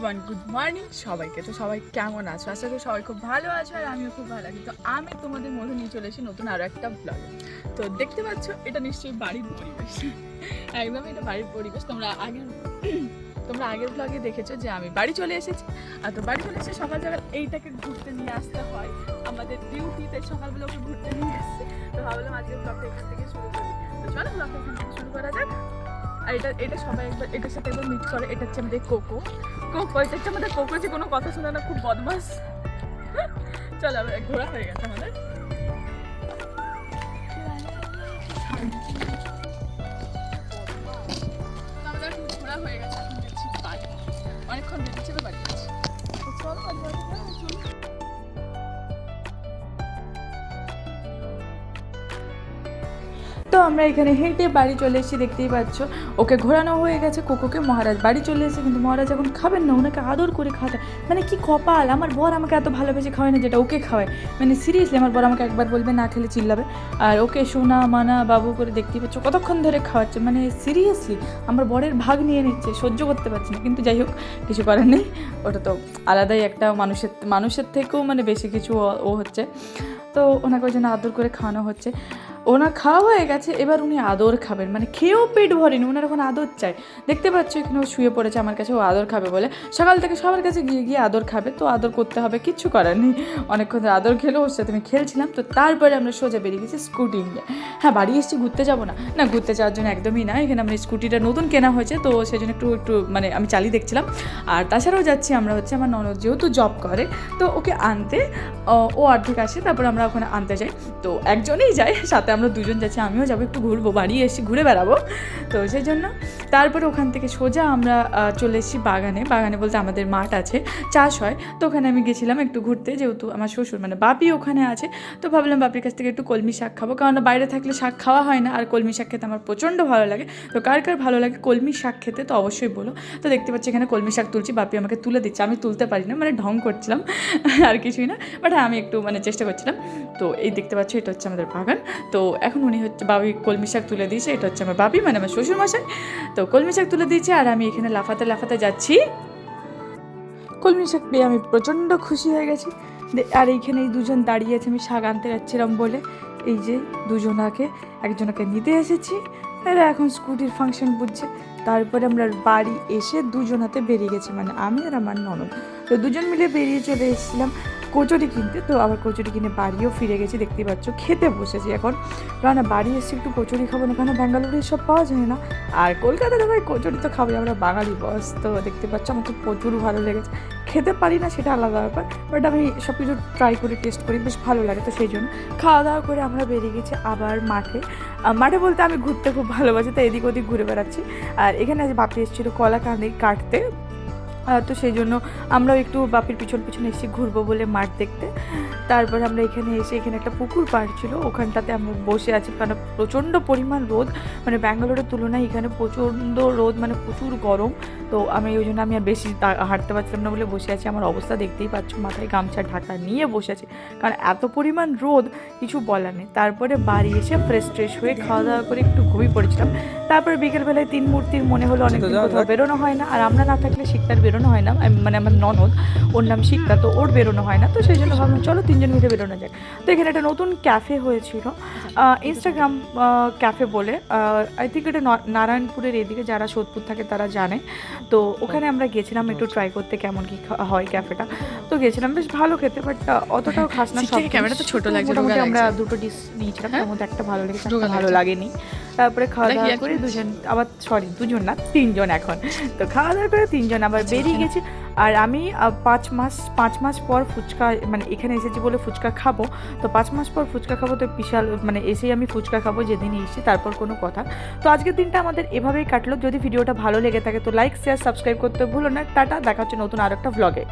Everyone, good morning সবাইকে। তো সবাই কেমন আছো? আশা করি সবাই খুব ভালো আছো আর আমিও খুব ভালো আছি। তো আমি তোমাদের মধ্যে নিয়ে চলে এসেছি নতুন আরও একটা ব্লগে। তো দেখতে পাচ্ছ এটা নিশ্চয়ই বাড়ির পরিবেশ, একদমই এটা বাড়ির পরিবেশ। তোমরা আগের ব্লগে দেখেছো যে আমি বাড়ি চলে এসেছি। আর তো বাড়ি চলে এসে সকাল সকাল এইটাকে ঘুরতে নিয়ে আসতে হয়, আমাদের ডিউটিতে সকালবেলা ওকে ঘুরতে নিয়ে আসছে। তো ভাবলাম আজকের ব্লগটা এখান থেকে শুরু করি। তো চলো ব্লগটা এখান থেকে শুরু করা যাক। আর এটা সবাই একবার এটার সাথে একবার মিট করে। এটা হচ্ছে আমাদের কোকো। এটা হচ্ছে আমাদের কোকো, যে কোনো কথা শোনে না, খুব বদমাস। চলো ঘোরা হয়ে গেছে আমাদের। আমাদের ঘোরা হয়ে গেছে, এখন যাচ্ছি বাড়ি। অনেকক্ষণ বেরিয়েছে তো বাড়ি যাচ্ছি। চলো তো আমরা এখানে হেঁটে বাড়ি চলে এসেছি, দেখতেই পাচ্ছ। ওকে ঘোরানো হয়ে গেছে কোকোকে। মহারাজ বাড়ি চলে এসেছে, কিন্তু মহারাজ এখন খাবেন না, ওনাকে আদর করে খাওয়াতে। মানে কি কপাল, আমার বর আমাকে এত ভালোবেসে খাওয়ায় না যেটা ওকে খাওয়ায়। মানে সিরিয়াসলি আমার বর আমাকে একবার বলবে, না খেলে চিল্লাবে। আর ওকে সোনা মানা বাবু করে দেখতেই পাচ্ছ কতক্ষণ ধরে খাওয়াচ্ছে। মানে সিরিয়াসলি আমার বরের ভাগ নিয়ে নিচ্ছে, সহ্য করতে পারছি না। কিন্তু যাই হোক, কিছু করার নেই, ওটা তো আলাদাই একটা মানুষের থেকেও মানে বেশি কিছু ও হচ্ছে। তো ওনাকে ওই জন্য আদর করে খাওয়ানো হচ্ছে। ওনার খাওয়া হয়ে গেছে, এবার উনি আদর খাবেন। মানে খেয়েও পেট ভরেনি, ওনার এখন আদর চাই। দেখতে পাচ্ছ এখানে ও শুয়ে পড়েছে আমার কাছে, ও আদর খাবে বলে। সকাল থেকে সবার কাছে গিয়ে গিয়ে আদর খাবে, তো আদর করতে হবে, কিচ্ছু করার নেই। অনেকক্ষণ ধরে আদর খেলেও ওর সাথে আমি খেলছিলাম। তো তারপরে আমরা সোজা বেরিয়ে গেছি স্কুটি নিয়ে। হ্যাঁ, বাড়ি এসেছি, ঘুরতে যাবো না, না ঘুরতে যাওয়ার জন্য একদমই না। এখানে আমরা স্কুটিটা নতুন কেনা হয়েছে, তো সেই জন্য একটু মানে আমি চালিয়ে দেখছিলাম। আর তাছাড়াও যাচ্ছি আমরা হচ্ছে আমার ননদ যেহেতু জব করে, তো ওকে আনতে ও অর্ধেক আসে, তারপর আমরা ওখানে আনতে যাই। তো একজনেই যায়, সাথে আমরা দুজন যাচ্ছি। আমিও যাবো, একটু ঘুরবো, বাড়ি এসে ঘুরে বেড়াবো। তো সেই জন্য তারপরে ওখান থেকে সোজা আমরা চলে এসেছি বাগানে বলতে আমাদের মাঠ আছে, চাষ হয়। তো ওখানে আমি গেছিলাম একটু ঘুরতে, যেহেতু আমার শ্বশুর মানে বাপি ওখানে আছে। তো ভাবলাম বাপির কাছ থেকে একটু কলমি শাক খাবো, কারণ বাইরে থাকলে শাক খাওয়া হয় না। আর কলমি শাক খেতে আমার প্রচণ্ড ভালো লাগে। তো কার কার ভালো লাগে কলমি শাক খেতে, তো অবশ্যই বলো। তো দেখতে পাচ্ছি এখানে কলমি শাক তুলছি, বাপি আমাকে তুলে দিচ্ছে। আমি তুলতে পারি না, মানে ঢং করছিলাম আর কিছুই না, বাট হ্যাঁ আমি একটু মানে চেষ্টা করছিলাম। তো এই দেখতে পাচ্ছ এটা হচ্ছে আমাদের বাগান। তো এখন উনি হচ্ছে বাবি কলমি শাক তুলে দিয়েছে, এটা হচ্ছে আমার বাপি মানে আমার শ্বশুরমশাই। তো কলমি শাক তুলে দিয়েছে আর আমি এখানে লাফাতে লাফাতে যাচ্ছি। কলমি শাক পেয়ে আমি প্রচণ্ড খুশি হয়ে গেছি। আর এইখানে এই দুজন দাঁড়িয়ে আছে, আমি শাক আনতে যাচ্ছিলাম বলে। এই যে একজনকে নিতে এসেছি, এরা এখন স্কুটির ফাংশন বুঝছে। তারপরে আমরা বাড়ি এসে দুজন হাতে বেরিয়ে গেছি, মানে আমি আর আমার ননদ। তো দুজন মিলে বেরিয়ে চলে এসেছিলাম কচুরি কিনতে। তো আবার কচুরি কিনে বাড়িও ফিরে গেছি, দেখতেই পাচ্ছ। খেতে বসেছি এখন, কারণ বাড়ি এসে একটু কচুরি খাবো না, কারণ ব্যাঙ্গালোরে সব পাওয়া যায় না। আর কলকাতাতে ভাই কচুরি তো খাবোই, আমরা বাঙালি বস। তো দেখতে পাচ্ছ আমার তো প্রচুর ভালো লেগেছে। খেতে পারি না সেটা আলাদা ব্যাপার, বাট আমি সব কিছু ট্রাই করে টেস্ট করি, বেশ ভালো লাগে। তো সেই জন্য খাওয়া দাওয়া করে আমরা বেরিয়ে গেছি আবার মাঠে বলতে আমি ঘুরতে খুব ভালোবাসি, তো এদিক ওদিক ঘুরে বেড়াচ্ছি। আর এখানে আজ বাপি এসেছিলো কলা কাটতে, তো সেই জন্য আমরাও একটু বাপির পিছনে এসে ঘুরবো বলে মাঠ দেখতে। তারপর আমরা এখানে একটা পুকুর পাড় ছিল, ওখানটাতে আমরা বসে আছি, কারণ প্রচণ্ড পরিমাণ রোদ। মানে ব্যাঙ্গালোরের তুলনায় এখানে প্রচণ্ড রোদ, মানে প্রচুর গরম। তো ওই জন্য আমি আর বেশি হাঁটতে পারছিলাম না বলে বসে আছি। আমার অবস্থা দেখতেই পাচ্ছ, মাথায় গামছা ঢাকা নিয়ে বসে আছি, কারণ এত পরিমাণ রোদ, কিছু বলার নেই। তারপরে বাড়ি এসে ফ্রেশ হয়ে খাওয়া দাওয়া করে একটু ঘুমিয়ে পড়েছিলাম। তারপরে বিকেলবেলায় তিন মূর্তির মনে হলো অনেকদিন কোথাও বেরোনো হয় না, আর আমরা না থাকলে শিকতার বেরোনো হয় না। মানে আমার ননদ, ওর নাম শিকতা, তো ওর বেরোনো হয় না। তো সেই জন্য ভাবলাম চলো তিনজন মিলে বেরোনো যায়। তো এখানে একটা নতুন ক্যাফে হয়েছিল, ইনস্টাগ্রাম ক্যাফে বলে। আই থিঙ্ক এটা নারায়ণপুরের এদিকে, যারা সোদপুর থাকে তারা জানে। তো ওখানে আমরা গেছিলাম একটু ট্রাই করতে কেমন কি হয় ক্যাফেটা। তো গেছিলাম, বেশ ভালো খেতে, বাট অতটাও খাস না। সব ক্যামেরা তো ছোটো লাগছে, মোটামুটি আমরা দুটো ডিশ নিয়েছিলাম, তার মধ্যে একটা ভালো লেগেছে, একটা ভালো লাগেনি। তারপরে খাওয়া দাওয়া করে দুজন না তিনজন এখন। তো খাওয়া দাওয়া করে তিনজন আবার বেরিয়ে গেছি। আর আমি 5 মাস পর ফুচকা, মানে এখানে এসেছি বলে ফুচকা খাবো। তো 5 মাস পর ফুচকা খাবো, তো বিশাল মানে এসেই আমি ফুচকা খাবো যেদিন এসেছি, তারপর কোনো কথা। তো আজকের দিনটা আমাদের এভাবেই কাটলো। যদি ভিডিওটা ভালো লেগে থাকে তো লাইক শেয়ার সাবস্ক্রাইব করতে ভুলো না। টাটা, দেখা হচ্ছে নতুন আর একটা ভ্লগে।